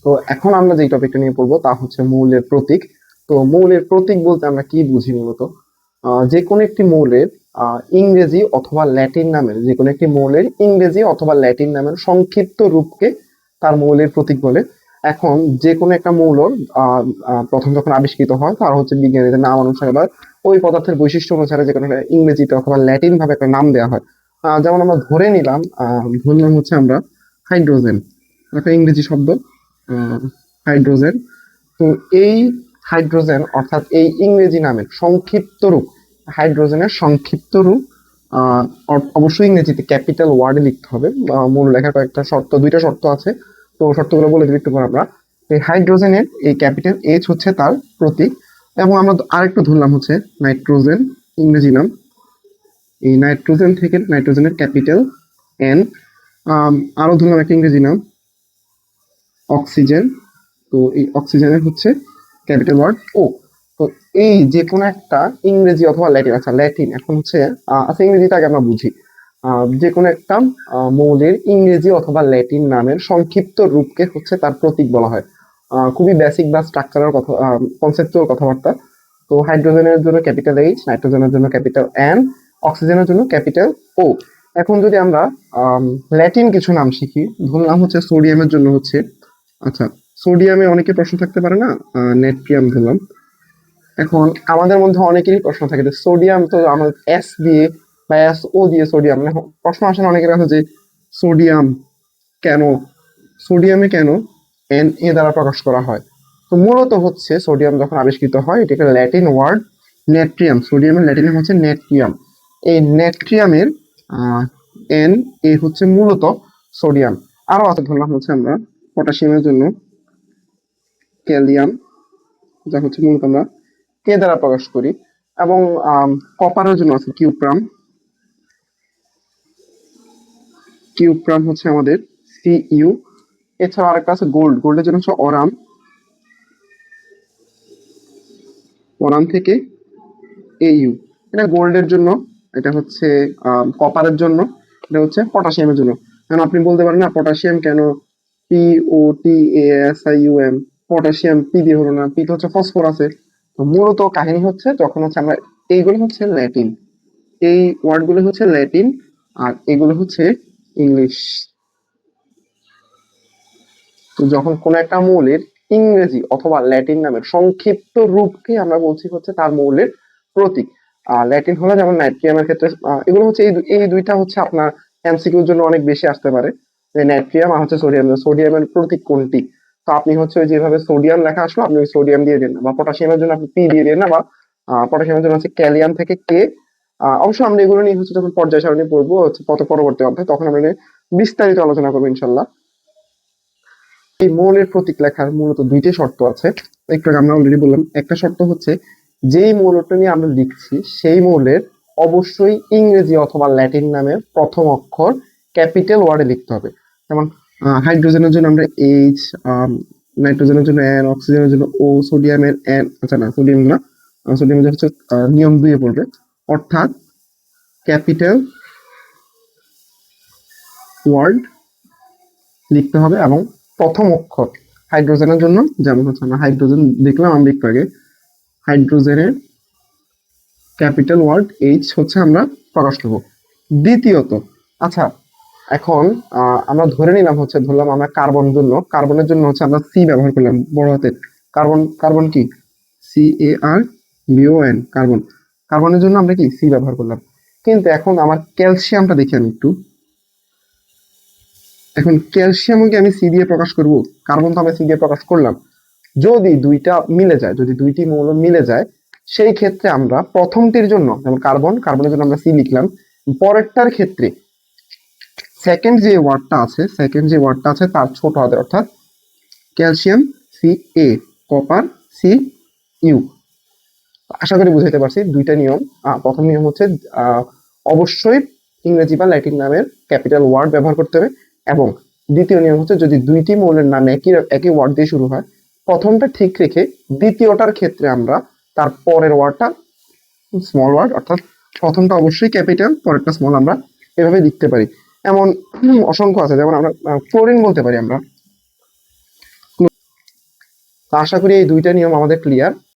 তো এখন আমরা যে টপিকটা নিয়ে পড়বো তা হচ্ছে মৌলের প্রতীক। তো মৌলের প্রতীক বলতে আমরা কি বুঝি মূলত? যে কোনো একটি মৌলের ইংরেজি অথবা ল্যাটিন নামের যে কোনো একটি মৌলের ইংরেজি অথবা ল্যাটিন নামের সংক্ষিপ্ত রূপকে তার মৌলের প্রতীক বলে। এখন যে কোনো একটা মৌল প্রথম যখন আবিষ্কৃত হয় তার হচ্ছে বিজ্ঞানীদের নাম অনুসারে বা ওই পদার্থের বৈশিষ্ট্য অনুসারে যে কোনো একটা ইংরেজিতে অথবা ল্যাটিন ভাবে একটা নাম দেওয়া হয়। যেমন আমরা ধরে নিলাম, ধরলাম হচ্ছে আমরা হাইড্রোজেন, একটা ইংরেজি শব্দ হাইড্রোজেন। তো এই হাইড্রোজেন অর্থাৎ এই ইংরেজি নামের সংক্ষিপ্ত রূপ, হাইড্রোজেনের সংক্ষিপ্ত রূপ অবশ্যই ইংরেজিতে ক্যাপিটাল ওয়ার্ডে লিখতে হবে। মূল লেখার কয়েকটা শর্ত, দুইটা শর্ত আছে, তো শর্তগুলো বলে দিই একটু পর। আমরা এই হাইড্রোজেনের এই ক্যাপিটাল এইচ হচ্ছে তার প্রতীক, এবং আমরা আরেকটু ধরলাম হচ্ছে নাইট্রোজেন, ইংরেজি নাম। এই নাইট্রোজেন থেকে নাইট্রোজেনের ক্যাপিটাল এন। আরো ধরলাম একটা ইংরেজি নাম অক্সিজেন, তো এই অক্সিজেনের হচ্ছে ক্যাপিটাল ওয়ার্ড ও। তো এই যে কোনো একটা ইংরেজি অথবা ল্যাটিন, আচ্ছা ল্যাটিন এখন হচ্ছে আচ্ছা ইংরেজিটা আগে আমরা বুঝি। যে কোনো একটা মৌলের ইংরেজি অথবা ল্যাটিন নামের সংক্ষিপ্ত রূপকে হচ্ছে তার প্রতীক বলা হয়। খুবই বেসিক বা স্ট্রাকচারাল কথা, কনসেপচুয়াল কথাবার্তা। তো হাইড্রোজেনের জন্য ক্যাপিটাল এইচ, নাইট্রোজেনের জন্য ক্যাপিটাল এন, অক্সিজেনের জন্য ক্যাপিটাল ও। এখন যদি আমরা ল্যাটিন কিছু নাম শিখি, ধরলাম হচ্ছে সোডিয়ামের জন্য হচ্ছে, আচ্ছা সোডিয়ামে অনেকে প্রশ্ন থাকতে পারে না, নেট্রিয়াম ধরলাম। এখন আমাদের মধ্যে অনেকেরই প্রশ্ন থাকে যে সোডিয়াম তো আমার এস দিয়ে বা এস ও দিয়ে সোডিয়াম, মানে প্রশ্ন আসে না অনেকের কাছে যে সোডিয়াম কেন, সোডিয়ামে কেন এন এ দ্বারা প্রকাশ করা হয়? তো মূলত হচ্ছে সোডিয়াম যখন আবিষ্কৃত হয় এটাকে ল্যাটিন ওয়ার্ড নেট্রিয়াম, সোডিয়ামের ল্যাটিন নাম হচ্ছে নেট্রিয়াম। এই নেট্রিয়ামের এন এ হচ্ছে মূলত সোডিয়াম। আরো আছে, ধরলাম হচ্ছে আমরা পটাশিয়ামের জন্য ক্যালিয়াম, যা হচ্ছে মূলত আমরা কে দ্বারা প্রকাশ করি। এবং কপারের জন্য আছে কিউপ্রাম, কিউপ্রাম হচ্ছে আমাদের সিইউ। এছাড়া আরেকটা আছে গোল্ড, গোল্ডের জন্য হচ্ছে অরাম, অরাম থেকে এইউ। এটা গোল্ডের জন্য, এটা হচ্ছে কপারের জন্য, এটা হচ্ছে পটাশিয়ামের জন্য। কারণ আপনি বলতে পারেন না পটাশিয়াম কেন P O T A S I U M, potassium P দিয়ে হলো না, পি তো হচ্ছে ফসফরাসের। তো মূলত কাহিনী হচ্ছে যখন হচ্ছে আমরা, এইগুলো হচ্ছে ল্যাটিন, এই ওয়ার্ডগুলো হচ্ছে ল্যাটিন আর এগুলো হচ্ছে ইংলিশ। তো যখন কোনো একটা মৌলের ইংরেজি অথবা ল্যাটিন নামের সংক্ষিপ্ত রূপকে আমরা বলছি হচ্ছে তার মৌলের প্রতীক। ল্যাটিন হলো যেমন নাইট্রিয়ামের ক্ষেত্রে, এগুলো হচ্ছে এই দুইটা হচ্ছে আপনার এমসিকিউর জন্য অনেক বেশি আসতে পারে, যে নাইট্রিয়াম আর হচ্ছে সোডিয়াম, সোডিয়ামের প্রতীক কোনটি। তো আপনি হচ্ছে ওই যেভাবে সোডিয়াম লেখা আসলো আপনি ওই সোডিয়াম দিয়ে দেন না, বা পটাশিয়ামের জন্য আপনি পি দিয়ে দেন না, বা পটাশিয়ামের জন্য হচ্ছে ক্যালিয়াম থেকে কে। অবশ্য আমরা এগুলো নিয়ে হচ্ছে যখন পর্যায় সারণী পড়বো হচ্ছে পরবর্তী অধ্যায়, তখন আমরা বিস্তারিত আলোচনা করবো ইনশাল্লাহ। এই মৌলের প্রতীক লেখার মূলত দুইটি শর্ত আছে, একটু আগে আমরা অলরেডি বললাম। একটা শর্ত হচ্ছে যেই মৌলটা নিয়ে আমরা লিখছি সেই মৌলের অবশ্যই ইংরেজি অথবা ল্যাটিন নামের প্রথম অক্ষর ক্যাপিটাল ওয়ার্ডে লিখতে হবে। যেমন হাইড্রোজেনের জন্য আমরা এইচ, নাইট্রোজেনের জন্য এন, অক্সিজেনের জন্য ও, সোডিয়ামের এন, আচ্ছা না সোডিয়াম না, সোডিয়ামের হচ্ছে নিয়ম দুইয়ে পড়বে, অর্থাৎ ক্যাপিটাল ওয়ার্ড লিখতে হবে এবং প্রথম অক্ষর। হাইড্রোজেনের জন্য যেমন হচ্ছে আমরা হাইড্রোজেন দেখলাম আমরা একটু আগে, হাইড্রোজেনের ক্যাপিটাল ওয়ার্ড এইচ হচ্ছে আমরা প্রকাশ করব। দ্বিতীয়ত, আচ্ছা এখন আমরা ধরে নিলাম হচ্ছে, ধরলাম আমরা কার্বন জন্য, কার্বনের জন্য হচ্ছে আমরা সি ব্যবহার করলাম বড় হাতের। কার্বন, কার্বন কি সি এ আর বিও এন, কার্বন, কার্বনের জন্য আমরা কি সি ব্যবহার করলাম। কিন্তু এখন আমার ক্যালসিয়ামটা দেখি আমি একটু, এখন ক্যালসিয়ামকে আমি সি দিয়ে প্রকাশ করব, কার্বন তো আমি সি দিয়ে প্রকাশ করলাম। যদি দুইটা মিলে যায়, যদি দুইটি মৌল মিলে যায়, সেই ক্ষেত্রে আমরা প্রথমটির জন্য যেমন কার্বন, কার্বনের জন্য আমরা সি লিখলাম, পরেরটার ক্ষেত্রে সেকেন্ড যে ওয়ার্ডটা আছে, সেকেন্ড যে ওয়ার্ডটা আছে তার ছোট হাতের, অর্থাৎ calcium C A, copper C U. আশা করি বুঝাইতে পারছি দুইটা নিয়ম। প্রথম নিয়ম হচ্ছে অবশ্যই ইংরেজি বা ল্যাটিন নামের ক্যাপিটাল ওয়ার্ড ব্যবহার করতে হবে, এবং দ্বিতীয় নিয়ম হচ্ছে যদি দুইটি মৌলের নাম একই ওয়ার্ড দিয়ে শুরু হয়, প্রথমটা ঠিক রেখে দ্বিতীয়টার ক্ষেত্রে আমরা তার পরের ওয়ার্ডটা স্মল ওয়ার্ড, অর্থাৎ প্রথমটা অবশ্যই ক্যাপিটাল পরেরটা স্মল, আমরা এভাবে লিখতে পারি। এমন অসংখ্য আছে, যেমন আমরা ক্লোরিন বলতে পারি আমরা তা আশা করি এই দুইটা নিয়ম আমাদের ক্লিয়ার।